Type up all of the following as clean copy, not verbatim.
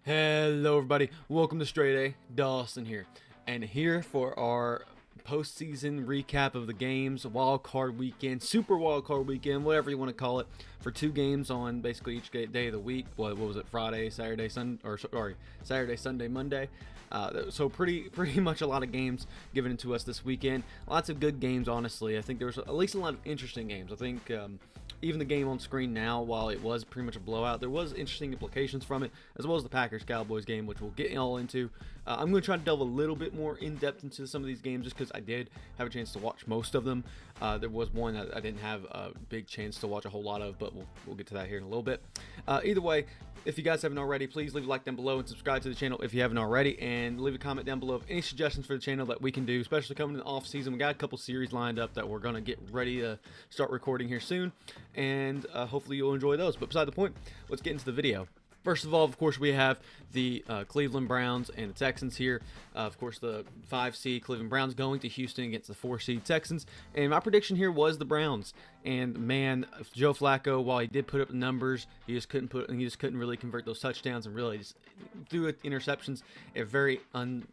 Hello everybody, welcome to StraightA, Dawson here, and here for our postseason recap of the games, wild card weekend, super wild card weekend, whatever you want to call it, for two games on basically each day of the week. What was it? Friday, Saturday, Saturday, Sunday, Monday. So pretty much a lot of games given to us this weekend. Lots of good games, honestly. I think there was at least a lot of interesting games. I think even the game on screen now, while it was pretty much a blowout, there was interesting implications from it, as well as the Packers-Cowboys game, which we'll get all into. I'm going to try to delve a little bit more in-depth into some of these games, just because I did have a chance to watch most of them. There was one that I didn't have a big chance to watch a whole lot of, but we'll get to that here in a little bit. Either way, if you guys haven't already, please leave a like down below and subscribe to the channel if you haven't already, and leave a comment down below of any suggestions for the channel that we can do, especially coming in the off season. We got a couple series lined up that we're going to get ready to start recording here soon, and hopefully you'll enjoy those. But beside the point, let's get into the video. First of all, of course, we have the Cleveland Browns and the Texans here. Of course, the 5 seed Cleveland Browns going to Houston against the 4 seed Texans. And my prediction here was the Browns. And man, Joe Flacco, while he did put up the numbers, he just couldn't really convert those touchdowns, and really just threw interceptions at very ungreat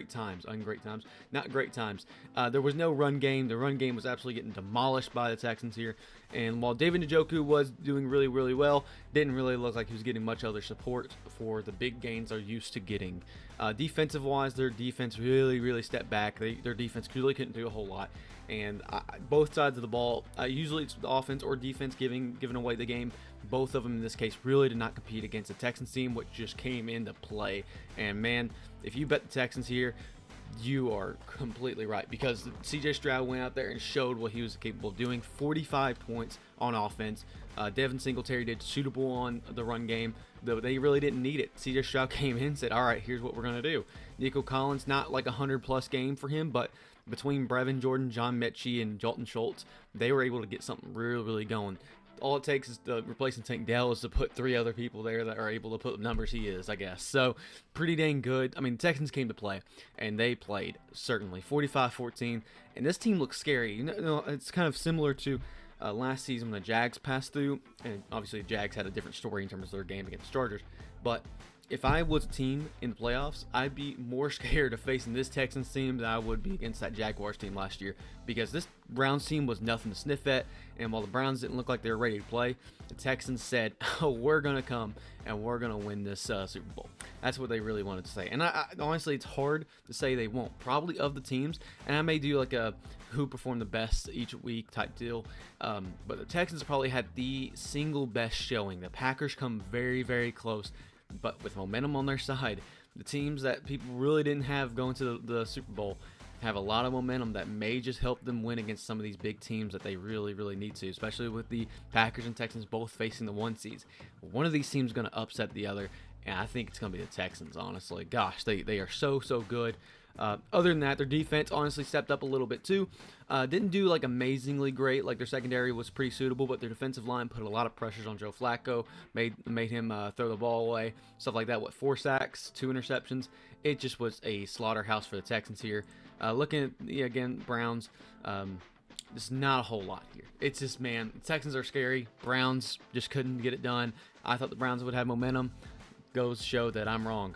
times. Not great times. There was no run game. The run game was absolutely getting demolished by the Texans here. And while David Njoku was doing really, really well, didn't really look like he was getting much other support for the big gains they're used to getting. Defensive-wise, their defense really stepped back. Their defense really couldn't do a whole lot. And both sides of the ball, usually it's the offense or defense giving away the game. Both of them in this case really did not compete against the Texans team, which just came into play. And man, if you bet the Texans here, you are completely right, because CJ Stroud went out there and showed what he was capable of doing. 45 points on offense. Devin Singletary did suitable on the run game, though they really didn't need it. CJ Stroud came in and said, all right, here's what we're going to do. Nico Collins, not like a 100-plus game for him, but between Brevin Jordan, John Mechie, and Dalton Schultz, they were able to get something really going. All it takes is to replacing Tank Dell is to put 3 other people there that are able to put the numbers he is, I guess. So, pretty dang good. I mean, the Texans came to play, and they played, certainly. 45-14, and this team looks scary. You know, it's kind of similar to last season when the Jags passed through, and obviously the Jags had a different story in terms of their game against the Chargers. But if I was a team in the playoffs, I'd be more scared of facing this Texans team than I would be against that Jaguars team last year, because this Browns team was nothing to sniff at. And while the Browns didn't look like they were ready to play, the Texans said, oh, we're going to come and we're going to win this Super Bowl. That's what they really wanted to say. And I honestly, it's hard to say they won't. Probably of the teams, and I may do like a who performed the best each week type deal. But the Texans probably had the single best showing. The Packers come very close, but with momentum on their side. The teams that people really didn't have going to the Super Bowl have a lot of momentum that may just help them win against some of these big teams that they really need to, especially with the Packers and Texans both facing the 1 seeds. One of these teams is going to upset the other, and I think it's going to be the Texans, honestly. Gosh, they are so good. Other than that, their defense honestly stepped up a little bit too. Didn't do like amazingly great. Like, their secondary was pretty suitable, but their defensive line put a lot of pressures on Joe Flacco, made him throw the ball away, stuff like that. 4 sacks, 2 interceptions. It just was a slaughterhouse for the Texans here. Looking at again Browns, there's not a whole lot here. It's just, man, Texans are scary. Browns just couldn't get it done. I thought the Browns would have momentum. Goes to show that I'm wrong.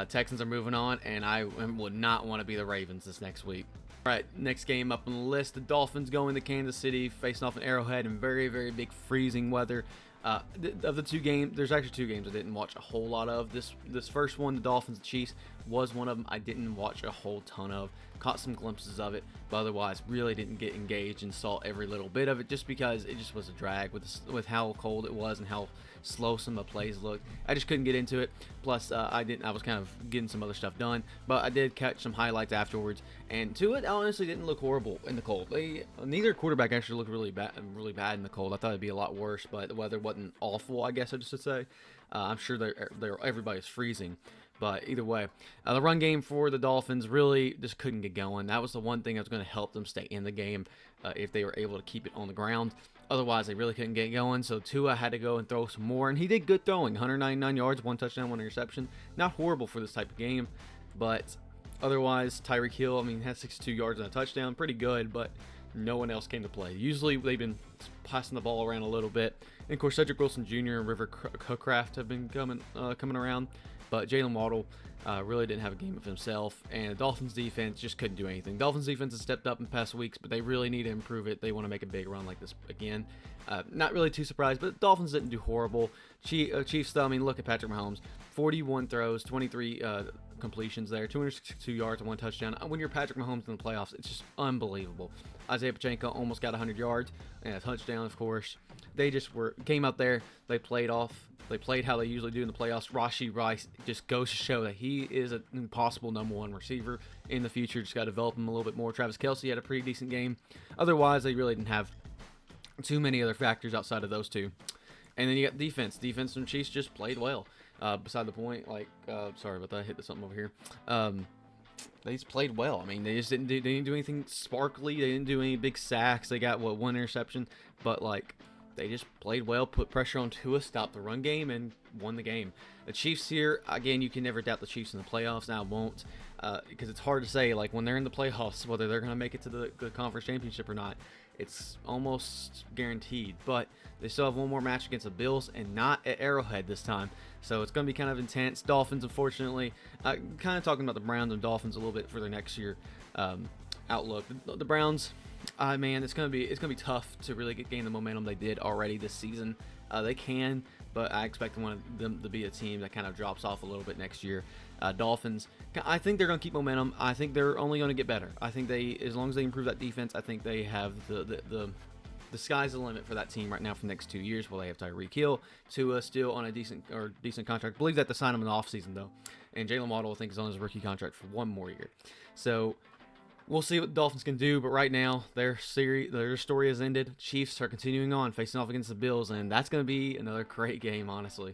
Texans are moving on, and I would not want to be the Ravens this next week. All right, next game up on the list, the Dolphins going to Kansas City, facing off an Arrowhead in very big freezing weather. Of the 2 games, there's actually 2 games I didn't watch a whole lot of. This first one, the Dolphins and Chiefs, was one of them I didn't watch a whole ton of. Caught some glimpses of it, but otherwise really didn't get engaged and saw every little bit of it, just because it just was a drag with how cold it was and how slow some of the plays looked. I just couldn't get into it. Plus, I was kind of getting some other stuff done, but I did catch some highlights afterwards. And it honestly didn't look horrible in the cold. Neither quarterback actually looked really bad in the cold. I thought it'd be a lot worse, but the weather wasn't awful, I guess I just should say. I'm sure everybody's freezing. But either way, the run game for the Dolphins really just couldn't get going. That was the one thing that was going to help them stay in the game if they were able to keep it on the ground. Otherwise, they really couldn't get going. So Tua had to go and throw some more, and he did good throwing. 199 yards, 1 touchdown, 1 interception. Not horrible for this type of game, but otherwise, Tyreek Hill, had 62 yards and a touchdown. Pretty good, but no one else came to play. Usually, they've been passing the ball around a little bit. And of course, Cedric Wilson Jr. and River Cookcraft have been coming around, but Jalen Waddle really didn't have a game of himself, and the Dolphins defense just couldn't do anything. Dolphins defense has stepped up in past weeks, but they really need to improve it. They want to make a big run like this again. Not really too surprised, but the Dolphins didn't do horrible. Chiefs, though, I mean, look at Patrick Mahomes. 41 throws, 23 completions there, 262 yards and 1 touchdown. When you're Patrick Mahomes in the playoffs, it's just unbelievable. Isaiah Pacheco almost got 100 yards and a touchdown, of course. They just came out there. They played how they usually do in the playoffs. Rashee Rice just goes to show that he is an impossible number 1 receiver in the future. Just got to develop him a little bit more. Travis Kelce had a pretty decent game. Otherwise, they really didn't have too many other factors outside of those two. And then you got defense. Defense from Chiefs just played well. Beside the point, sorry about that, I hit something over here. They just played well. I mean, they didn't do anything sparkly. They didn't do any big sacks. They got, 1 interception. But, they just played well, put pressure on Tua, stopped the run game, and won the game. The Chiefs here, again, you can never doubt the Chiefs in the playoffs. Now, I won't, because it's hard to say, when they're in the playoffs, whether they're going to make it to the conference championship or not. It's almost guaranteed, but they still have one more match against the Bills, and not at Arrowhead this time. So it's going to be kind of intense. Dolphins, unfortunately, kind of talking about the Browns and Dolphins a little bit for their next year outlook. The Browns, man, it's going to be tough to really gain the momentum they did already this season. They can, but I expect them to be a team that kind of drops off a little bit next year. Dolphins, I think they're going to keep momentum. I think they're only going to get better. I think as long as they improve that defense, I think they have the sky's the limit for that team right now for the next 2 years. Well, they have Tyreek Hill, Tua still on a decent contract. I believe that to sign him in the offseason, though. And Jalen Waddle, I think, is on his rookie contract for 1 more year. So we'll see what the Dolphins can do, but right now their story has ended. Chiefs are continuing on, facing off against the Bills, and that's going to be another great game, honestly.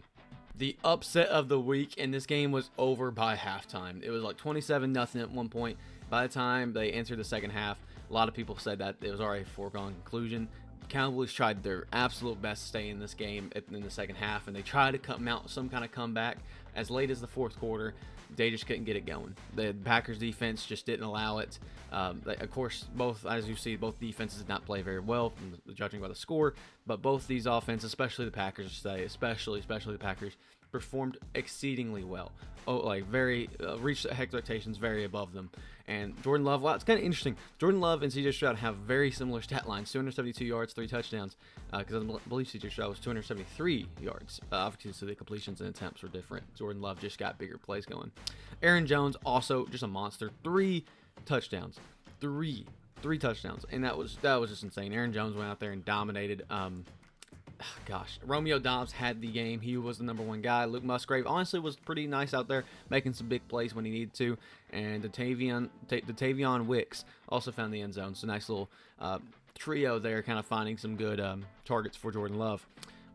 The upset of the week, and this game was over by halftime. It was 27-0 at one point. By the time they entered the second half, a lot of people said that it was already a foregone conclusion. Cowboys tried their absolute best to stay in this game in the second half, and they tried to come out some kind of comeback as late as the fourth quarter. They just couldn't get it going. The Packers defense just didn't allow it. Of course, as you see, both defenses did not play very well, judging by the score. But both these offenses, especially the Packers, especially the Packers, performed exceedingly well. Reached expectations very above them. And Jordan Love, wow, it's kind of interesting. Jordan Love and C.J. Stroud have very similar stat lines: 272 yards, 3 touchdowns. Because I believe C.J. Stroud was 273 yards. Obviously, the completions and attempts were different. Jordan Love just got bigger plays going. Aaron Jones also just a monster. 3 touchdowns. Three touchdowns, and that was just insane. Aaron Jones went out there and dominated. Romeo Doubs had the game. He was the number 1 guy. Luke Musgrave honestly was pretty nice out there, making some big plays when he needed to. And Dattavion Wicks also found the end zone. So nice little trio there, kind of finding some good targets for Jordan Love.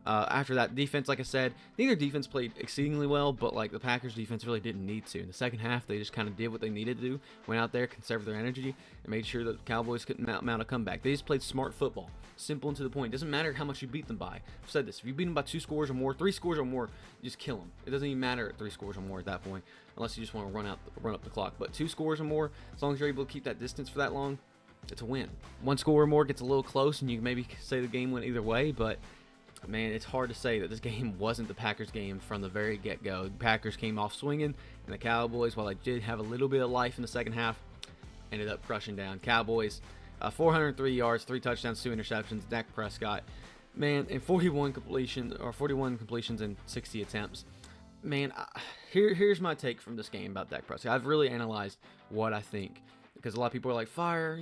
After that, defense, like I said, neither defense played exceedingly well, but the Packers defense really didn't need to. In the second half, they just kind of did what they needed to do, went out there, conserved their energy, and made sure that the Cowboys couldn't mount a comeback. They just played smart football, simple and to the point. It doesn't matter how much you beat them by. I've said this: if you beat them by 2 scores or more, 3 scores or more, just kill them. It doesn't even matter at 3 scores or more at that point, unless you just want to run up the clock. But 2 scores or more, as long as you're able to keep that distance for that long, it's a win. 1 score or more gets a little close, and you can maybe say the game went either way, but man, it's hard to say that this game wasn't the Packers game from the very get-go. The Packers came off swinging, and the Cowboys, while they did have a little bit of life in the second half, ended up crushing down. Cowboys, 403 yards, 3 touchdowns, 2 interceptions. Dak Prescott, man, and 41 completions and 60 attempts. Man, here's my take from this game about Dak Prescott. I've really analyzed what I think, because a lot of people are like, fire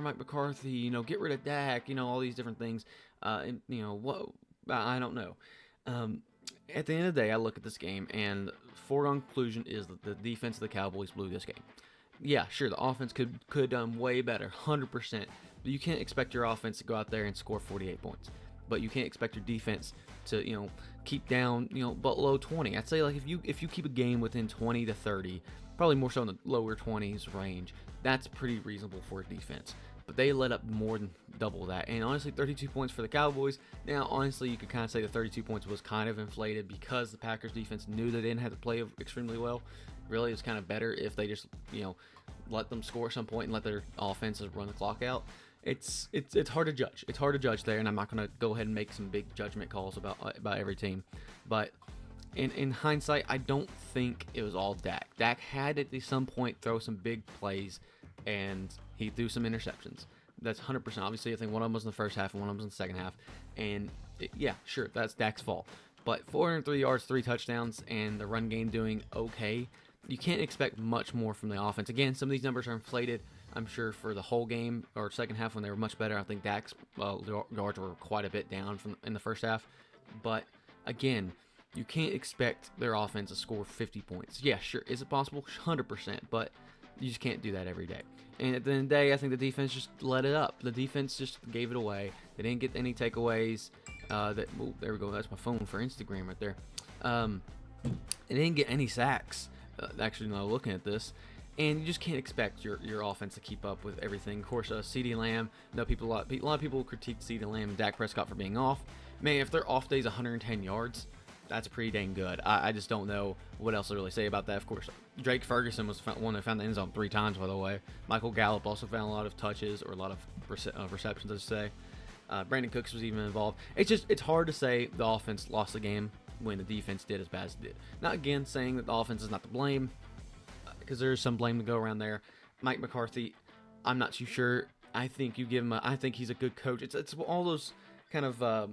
Mike McCarthy, get rid of Dak, all these different things. What? I don't know. At the end of the day, I look at this game, and foregone conclusion is that the defense of the Cowboys blew this game. Yeah, sure, the offense could done way better, 100%. But you can't expect your offense to go out there and score 48 points. But you can't expect your defense to, keep down, below 20. I'd say, if you keep a game within 20 to 30, probably more so in the lower 20s range, that's pretty reasonable for a defense. But they let up more than double that. And honestly, 32 points for the Cowboys. Now, honestly, you could kind of say the 32 points was kind of inflated because the Packers defense knew they didn't have to play extremely well. Really, it's kind of better if they just, let them score at some point and let their offenses run the clock out. It's hard to judge. It's hard to judge there, and I'm not going to go ahead and make some big judgment calls about every team. But in hindsight, I don't think it was all Dak. Dak had at some point throw some big plays, and he threw some interceptions. That's 100%. Obviously, I think one of them was in the first half and one of them was in the second half. And yeah, sure, that's Dak's fault. But 403 yards, 3 touchdowns, and the run game doing okay. You can't expect much more from the offense. Again, some of these numbers are inflated, I'm sure, for the whole game or second half when they were much better. I think Dak's yards were quite a bit down in the first half. But again, you can't expect their offense to score 50 points. Yeah, sure. Is it possible? 100%. But you just can't do that every day. And at the end of the day, I think the defense just let it up. The defense just gave it away. They didn't get any takeaways. There we go. That's my phone for Instagram right there. They didn't get any sacks. Actually, now looking at this, and you just can't expect your offense to keep up with everything. Of course, CeeDee Lamb. A lot of people critique CeeDee Lamb and Dak Prescott for being off. Man, if their off day is 110 yards, that's pretty dang good. I just don't know what else to really say about that. Of course, Drake Ferguson was one that found the end zone 3 times, by the way. Michael Gallup also found a lot of touches, or a lot of receptions, I should say. Brandon Cooks was even involved. It's hard to say the offense lost the game when the defense did as bad as it did. Not again saying that the offense is not to blame, because there's some blame to go around there. Mike McCarthy, I'm not too sure. I think you give him I think he's a good coach. It's all those kind of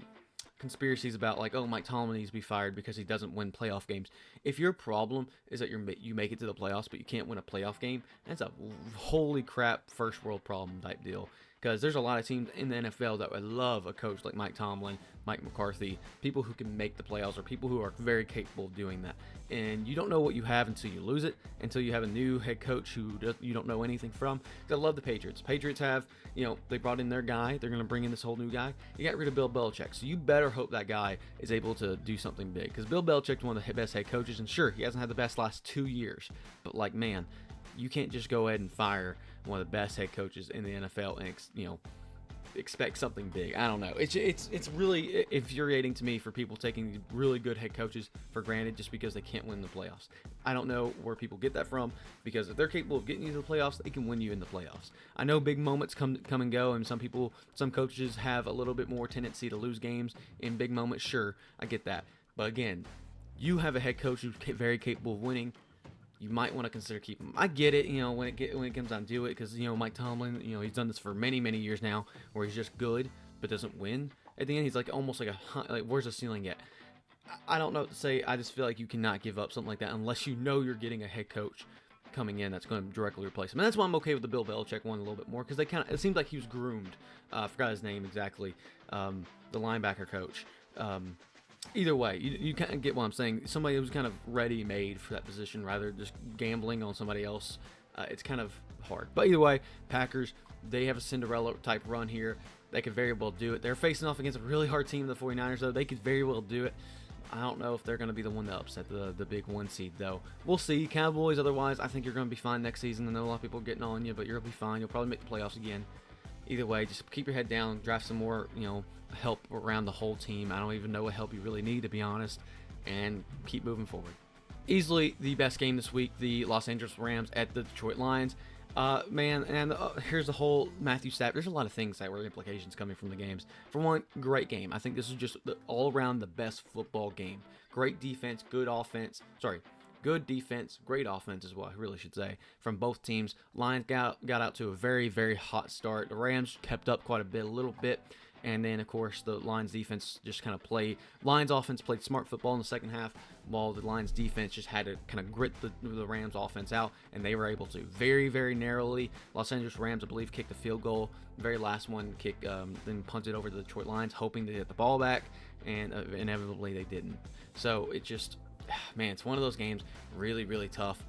conspiracies about like, oh, Mike Tomlin needs to be fired because he doesn't win playoff games. If your problem is that you make it to the playoffs but you can't win a playoff game, that's a holy crap first world problem type deal. Because there's a lot of teams in the NFL that would love a coach like Mike Tomlin, Mike McCarthy, people who can make the playoffs or people who are very capable of doing that. And you don't know what you have until you lose it, until you have a new head coach who you don't know anything from. I love the Patriots. Patriots have, they brought in their guy. They're going to bring in this whole new guy. You got rid of Bill Belichick. So you better hope that guy is able to do something big. Because Bill Belichick's one of the best head coaches. And sure, he hasn't had the best last 2 years. But man, you can't just go ahead and fire one of the best head coaches in the NFL and expect something big. I don't know. It's really infuriating to me for people taking really good head coaches for granted just because they can't win the playoffs. I don't know where people get that from, because if they're capable of getting you to the playoffs, they can win you in the playoffs. I know big moments come and go, and some coaches have a little bit more tendency to lose games in big moments. Sure, I get that. But again, you have a head coach who's very capable of winning. You might want to consider keeping him. I get it, when it comes down to it, because Mike Tomlin, he's done this for many, many years now, where he's just good but doesn't win. At the end, he's almost like where's the ceiling at? I don't know what to say. I just feel like you cannot give up something like that unless you're getting a head coach coming in that's going to directly replace him. And that's why I'm okay with the Bill Belichick one a little bit more, because it seems like he was groomed. I forgot his name exactly. The linebacker coach. Either way, you kind of get what I'm saying. Somebody who's kind of ready-made for that position rather than just gambling on somebody else. It's kind of hard. But either way, Packers, they have a Cinderella-type run here. They could very well do it. They're facing off against a really hard team, the 49ers, though. They could very well do it. I don't know if they're going to be the one that upset the big 1 seed, though. We'll see. Cowboys, otherwise, I think you're going to be fine next season. I know a lot of people are getting on you, but you'll be fine. You'll probably make the playoffs again. Either way, just keep your head down, draft some more, help around the whole team. I don't even know what help you really need, to be honest, and keep moving forward. Easily the best game this week, the Los Angeles Rams at the Detroit Lions. Here's the whole Matthew Stafford. There's a lot of things that were implications coming from the games. For one, great game. I think this is just all around the best football game. Great defense, good offense. Good defense, great offense is what I really should say from both teams. Lions got out to a very, very hot start. The Rams kept up quite a little bit. And then, of course, the Lions defense just kind of played. Lions offense played smart football in the second half, while the Lions defense just had to kind of grit the Rams offense out, and they were able to. Very, very narrowly. Los Angeles Rams, I believe, kicked the field goal. Very last one, then punted over to the Detroit Lions, hoping to get the ball back, and inevitably they didn't. So it just, man, it's one of those games, really, really tough.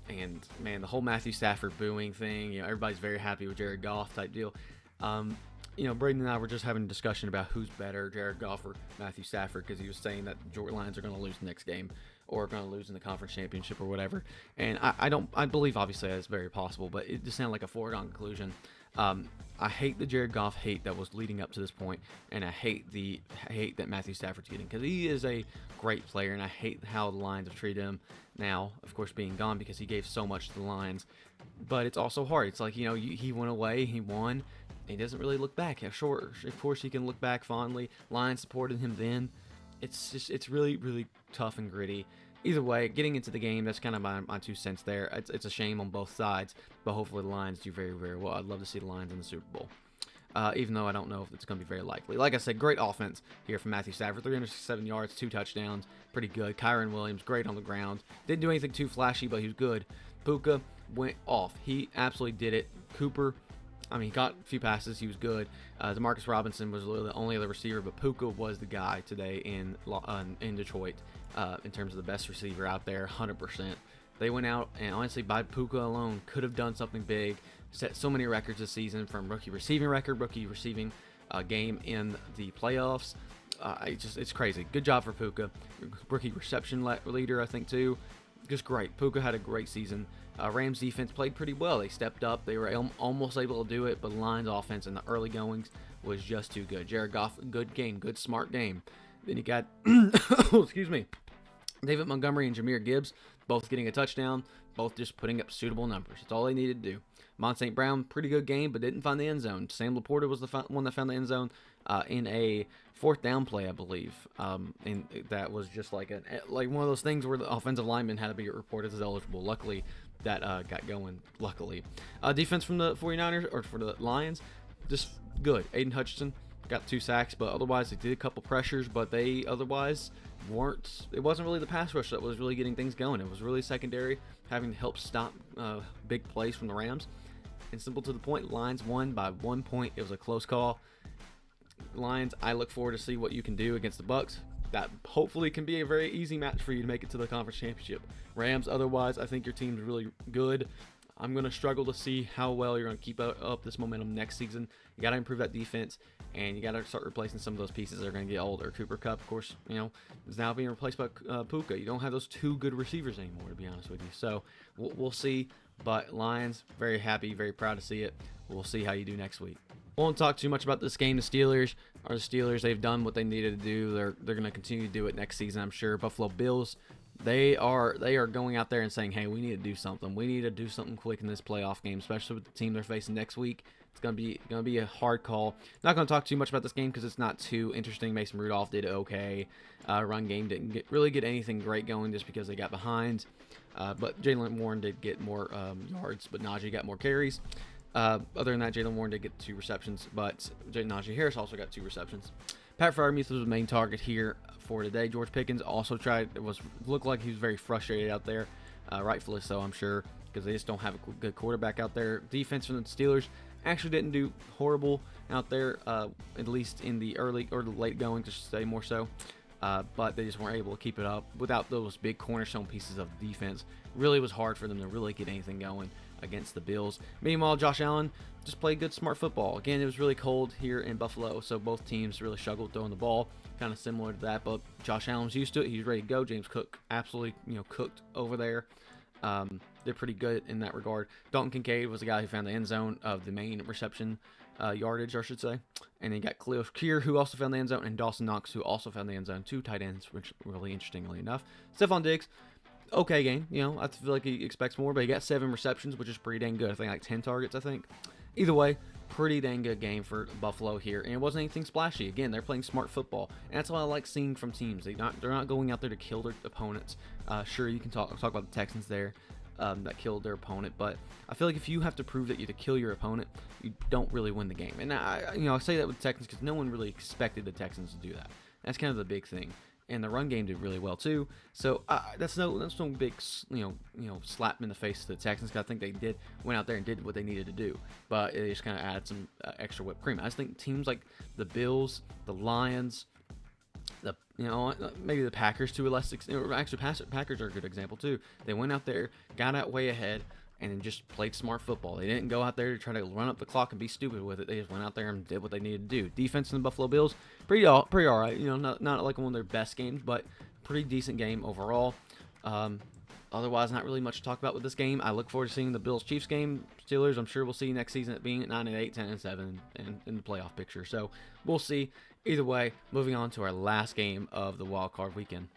And man, the whole Matthew Stafford booing thing, everybody's very happy with Jared Goff type deal. Braden and I were just having a discussion about who's better, Jared Goff or Matthew Stafford, because he was saying that the Detroit Lions are going to lose the next game or going to lose in the conference championship or whatever. And I believe obviously that's very possible, but it just sounded like a foregone conclusion. I hate the Jared Goff hate that was leading up to this point, and I hate that Matthew Stafford's getting, because he is a great player, and I hate how the Lions have treated him now, of course, being gone, because he gave so much to the Lions. But it's also hard. It's like, he went away, he won, he doesn't really look back. Yeah, sure, of course he can look back fondly. Lions supported him then. It's really, really tough and gritty. Either way, getting into the game, that's kind of my 2 cents there. It's a shame on both sides, but hopefully the Lions do very, very well. I'd love to see the Lions in the Super Bowl. Even though I don't know if it's going to be very likely. Like I said, great offense here from Matthew Stafford. 367 yards, 2 touchdowns. Pretty good. Kyron Williams, great on the ground. Didn't do anything too flashy, but he was good. Puka went off. He absolutely did it. Cooper, he got a few passes. He was good. Demarcus Robinson was the only other receiver, but Puka was the guy today in Detroit in terms of the best receiver out there, 100%. They went out, and honestly, by Puka alone, could have done something big. Set so many records this season, from rookie receiving record, rookie receiving game in the playoffs. It's crazy. Good job for Puka. Rookie reception leader, I think, too. Just great. Puka had a great season. Rams defense played pretty well. They stepped up. They were almost able to do it, but Lions offense in the early goings was just too good. Jared Goff, good game, good smart game. Then you got, excuse me, David Montgomery and Jahmyr Gibbs, both getting a touchdown, both just putting up suitable numbers. That's all they needed to do. Mont St. Brown, pretty good game, but didn't find the end zone. Sam Laporta was the one that found the end zone in a 4th down play, I believe. And that was just like one of those things where the offensive lineman had to be reported as eligible. Luckily, that got going. Luckily, defense from the 49ers, or for the Lions, just good. Aiden Hutchinson got 2 sacks, but otherwise they did a couple pressures, but they otherwise weren't. It wasn't really the pass rush that was really getting things going. It was really secondary having to help stop big plays from the Rams. And simple to the point, Lions won by 1 point. It was a close call. Lions, I look forward to see what you can do against the Bucs. That hopefully can be a very easy match for you to make it to the conference championship. Rams, otherwise, I think your team's really good. I'm going to struggle to see how well you're going to keep up this momentum next season. You got to improve that defense, and you got to start replacing some of those pieces that are going to get older. Cooper Kupp, of course, is now being replaced by Puka. You don't have those 2 good receivers anymore, to be honest with you. So we'll see. But Lions, very happy, very proud to see it. We'll see how you do next week. Won't talk too much about this game. The Steelers, they've done what they needed to do. They're going to continue to do it next season, I'm sure. Buffalo Bills, they are going out there and saying, hey, we need to do something. We need to do something quick in this playoff game, especially with the team they're facing next week. It's going to be a hard call. Not going to talk too much about this game because it's not too interesting. Mason Rudolph did okay. Run game didn't really get anything great going just because they got behind. But Jaylen Warren did get more yards, but Najee got more carries. Other than that, Jaylen Warren did get 2 receptions, but Najee Harris also got 2 receptions. Pat Freiermuth was the main target here for today. George Pickens also looked like he was very frustrated out there, rightfully so, I'm sure, because they just don't have a good quarterback out there. Defense from the Steelers actually didn't do horrible out there, at least in the early or the late going, to say more so. But they just weren't able to keep it up without those big cornerstone pieces of defense. Really was hard for them to really get anything going against the Bills. Meanwhile, Josh Allen just played good, smart football. Again, it was really cold here in Buffalo, so both teams really struggled throwing the ball, kind of similar to that. But Josh Allen was used to it. He was ready to go. James Cook absolutely, cooked over there. They're pretty good in that regard. Dalton Kincaid was the guy who found the end zone of the main reception yardage, I should say. And then you got Khalil Shakir, who also found the end zone, and Dawson Knox, who also found the end zone. 2 tight ends, which really interestingly enough. Stephon Diggs, okay game. I feel like he expects more, but he got 7 receptions, which is pretty dang good. I think like 10 targets, I think. Either way, pretty dang good game for Buffalo here, and it wasn't anything splashy. Again, they're playing smart football, and that's what I like seeing from teams. They're not going out there to kill their opponents. Sure, you can talk about the Texans there. That killed their opponent, but I feel like if you have to prove that you to kill your opponent, you don't really win the game. And I say that with the Texans because no one really expected the Texans to do that. That's kind of the big thing. And the run game did really well too. So that's no big slap in the face to the Texans. Cause I think they went out there and did what they needed to do, but they just kind of added some extra whipped cream. I just think teams like the Bills, the Lions, maybe the Packers to a less extent. Actually, Packers are a good example too. They went out there, got out way ahead, and then just played smart football. They didn't go out there to try to run up the clock and be stupid with it. They just went out there and did what they needed to do. Defense in the Buffalo Bills, pretty all right. Not like one of their best games, but pretty decent game overall. Otherwise, not really much to talk about with this game. I look forward to seeing the Bills-Chiefs game. Steelers, I'm sure we'll see next season at being at 9-8, 10-7, and in the playoff picture. So we'll see. Either way, moving on to our last game of the wild card weekend.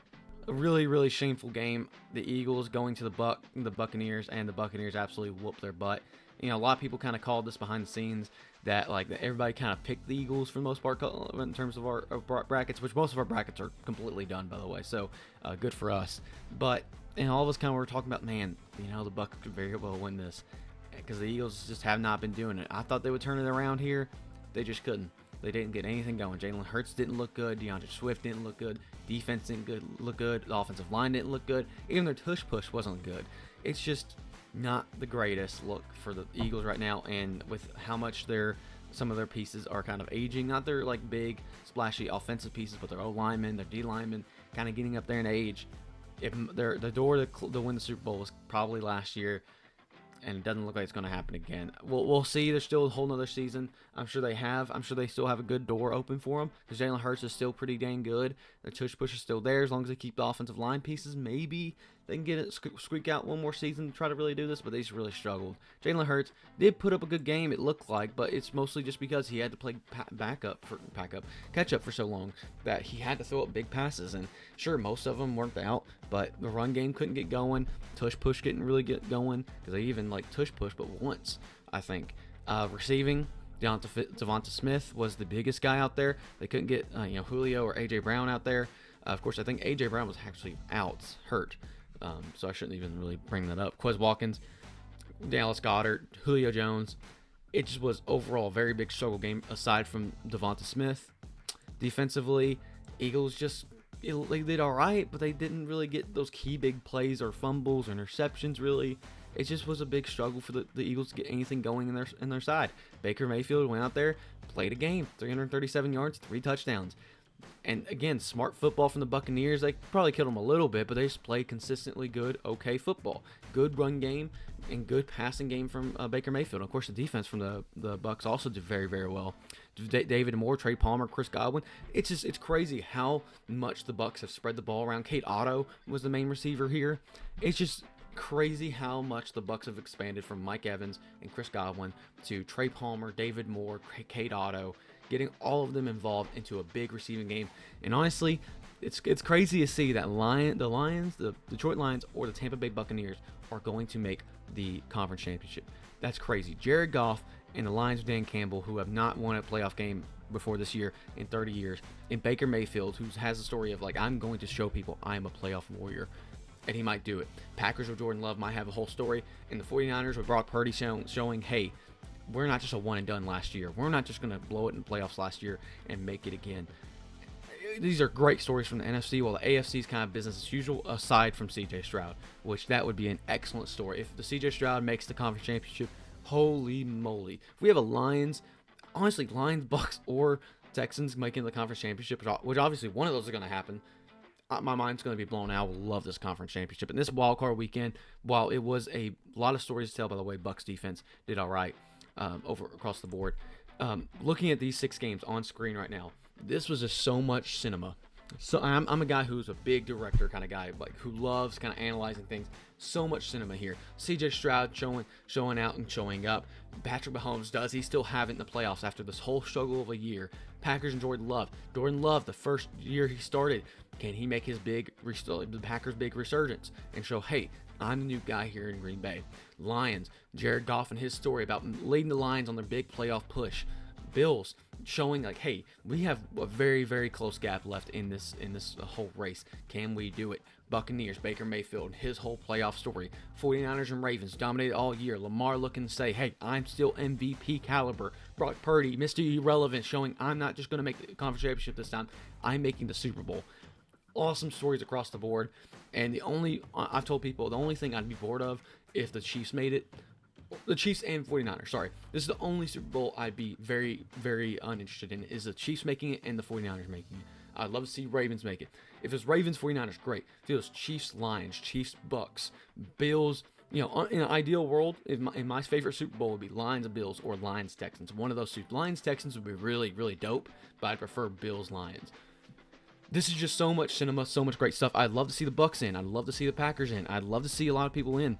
A really, really shameful game. The Eagles going to the Buccaneers, and the Buccaneers absolutely whooped their butt. You know, a lot of people kind of called this behind the scenes that like that everybody kind of picked the Eagles for the most part in terms of our brackets, which most of our brackets are completely done, by the way. So good for us. But and all of us kind of were talking about, man, you know, the Bucs could very well win this because the Eagles just have not been doing it. I thought they would turn it around here. They just couldn't. They didn't get anything going. Jalen Hurts didn't look good. DeAndre Swift didn't look good. Defense didn't look good. The offensive line didn't look good. Even their tush push wasn't good. It's just not the greatest look for the Eagles right now. And with how much some of their pieces are kind of aging, not their like big splashy offensive pieces, but their O linemen, their D linemen, kind of getting up there in age. If the door to win the Super Bowl was probably last year, and it doesn't look like it's going to happen again. We'll see. There's still a whole nother season. I'm sure they still have a good door open for them because Jalen Hurts is still pretty dang good. Their tush push is still there as long as they keep the offensive line pieces. Maybe they can get it squeak out one more season to try to really do this, but they just really struggled. Jalen Hurts did put up a good game, it looked like, but it's mostly just because he had to play catch up for so long that he had to throw up big passes. And sure, most of them worked out, but the run game couldn't get going. Tush push didn't really get going because they even like tush push, but once I think. Receiving, Devonta Smith was the biggest guy out there. They couldn't get Julio or AJ Brown out there. Of course, I think AJ Brown was actually hurt. So I shouldn't even really bring that up. Quez Watkins, Dallas Goedert, Julio Jones. It just was overall a very big struggle game aside from Devonta Smith. Defensively, Eagles they did all right, but they didn't really get those key big plays or fumbles or interceptions really. It just was a big struggle for the Eagles to get anything going in their side. Baker Mayfield went out there, played a game, 337 yards, 3 touchdowns. And again, smart football from the Buccaneers. They probably killed them a little bit, but they just played consistently good, okay football. Good run game and good passing game from Baker Mayfield. And of course, the defense from the Bucs also did very, very well. David Moore, Trey Palmer, Chris Godwin. It's crazy how much the Bucs have spread the ball around. Kate Otto was the main receiver here. It's just crazy how much the Bucs have expanded from Mike Evans and Chris Godwin to Trey Palmer, David Moore, Kate Otto, getting all of them involved into a big receiving game. And honestly, it's crazy to see that the Detroit Lions or the Tampa Bay Buccaneers are going to make the conference championship. That's crazy. Jared Goff and the Lions with Dan Campbell, who have not won a playoff game before this year in 30 years, and Baker Mayfield, who has the story of like, I'm going to show people I'm a playoff warrior. And he might do it. Packers with Jordan Love might have a whole story. And the 49ers with Brock Purdy showing, hey, we're not just a one and done last year. We're not just going to blow it in the playoffs last year and make it again. These are great stories from the NFC, while the AFC is kind of business as usual, aside from CJ Stroud, which that would be an excellent story. If the CJ Stroud makes the conference championship, holy moly. If we have a Lions, Bucks, or Texans making the conference championship, which obviously one of those is going to happen, my mind's going to be blown out. I will love this conference championship. And this wild card weekend, while it was a lot of stories to tell, by the way, Bucs defense did all right across the board. Looking at these 6 games on screen right now, this was just so much cinema. So I'm a guy who's a big director kind of guy, like who loves kind of analyzing things. So much cinema here. CJ Stroud showing out and showing up. Patrick Mahomes, does he still have it in the playoffs after this whole struggle of a year? Packers and Jordan Love. Jordan Love, the first year he started, can he make the Packers' big resurgence and show, hey, I'm the new guy here in Green Bay? Lions, Jared Goff and his story about leading the Lions on their big playoff push. Bills showing like, hey, we have a very, very close gap left in this whole race. Can we do it? Buccaneers, Baker Mayfield, his whole playoff story. 49ers and Ravens dominated all year. Lamar looking to say, hey, I'm still MVP caliber. Brock Purdy, Mr. Irrelevant, showing I'm not just going to make the conference championship this time. I'm making the Super Bowl. Awesome stories across the board. And I've told people, the only thing I'd be bored of if the Chiefs made it, the Chiefs and 49ers, sorry. This is the only Super Bowl I'd be very, very uninterested in, is the Chiefs making it and the 49ers making it. I'd love to see Ravens make it. If it's Ravens, 49ers, great. If it was Chiefs, Lions, Chiefs, Bucks, Bills, in an ideal world, in my favorite Super Bowl would be Lions, Bills, or Lions, Texans. One of those two. Lions, Texans would be really, really dope, but I'd prefer Bills, Lions. This is just so much cinema, so much great stuff. I'd love to see the Bucks in. I'd love to see the Packers in. I'd love to see a lot of people in.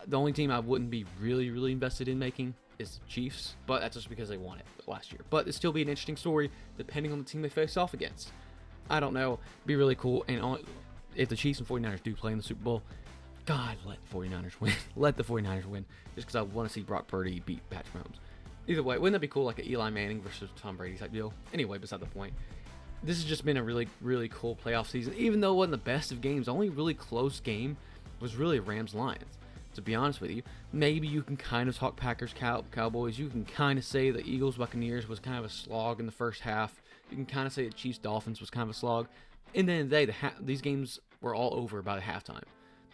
The only team I wouldn't be really, really invested in making is the Chiefs, but that's just because they won it last year. But it'd still be an interesting story depending on the team they face off against. I don't know. It'd be really cool. And if the Chiefs and 49ers do play in the Super Bowl, God, let the 49ers win. Let the 49ers win. Just because I want to see Brock Purdy beat Patrick Mahomes. Either way, wouldn't that be cool, like an Eli Manning versus Tom Brady type deal? Anyway, beside the point. This has just been a really, really cool playoff season. Even though it wasn't the best of games, the only really close game was really Rams-Lions. To be honest with you, maybe you can kind of talk Packers-Cowboys. You can kind of say the Eagles-Buccaneers was kind of a slog in the first half. You can kind of say the Chiefs-Dolphins was kind of a slog. And then these games were all over by the halftime.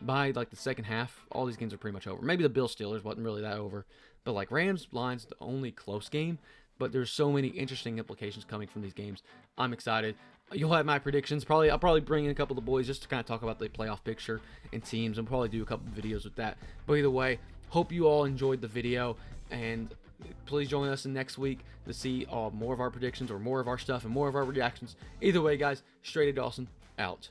By like the second half, all these games are pretty much over. Maybe the Bills-Steelers wasn't really that over. But like Rams-Lions, the only close game. But there's so many interesting implications coming from these games. I'm excited. You'll have my predictions. I'll probably bring in a couple of the boys just to kind of talk about the playoff picture and teams, and probably do a couple of videos with that. But either way, hope you all enjoyed the video, and please join us next week to see more of our predictions or more of our stuff and more of our reactions. Either way, guys, StraightA Dawson out.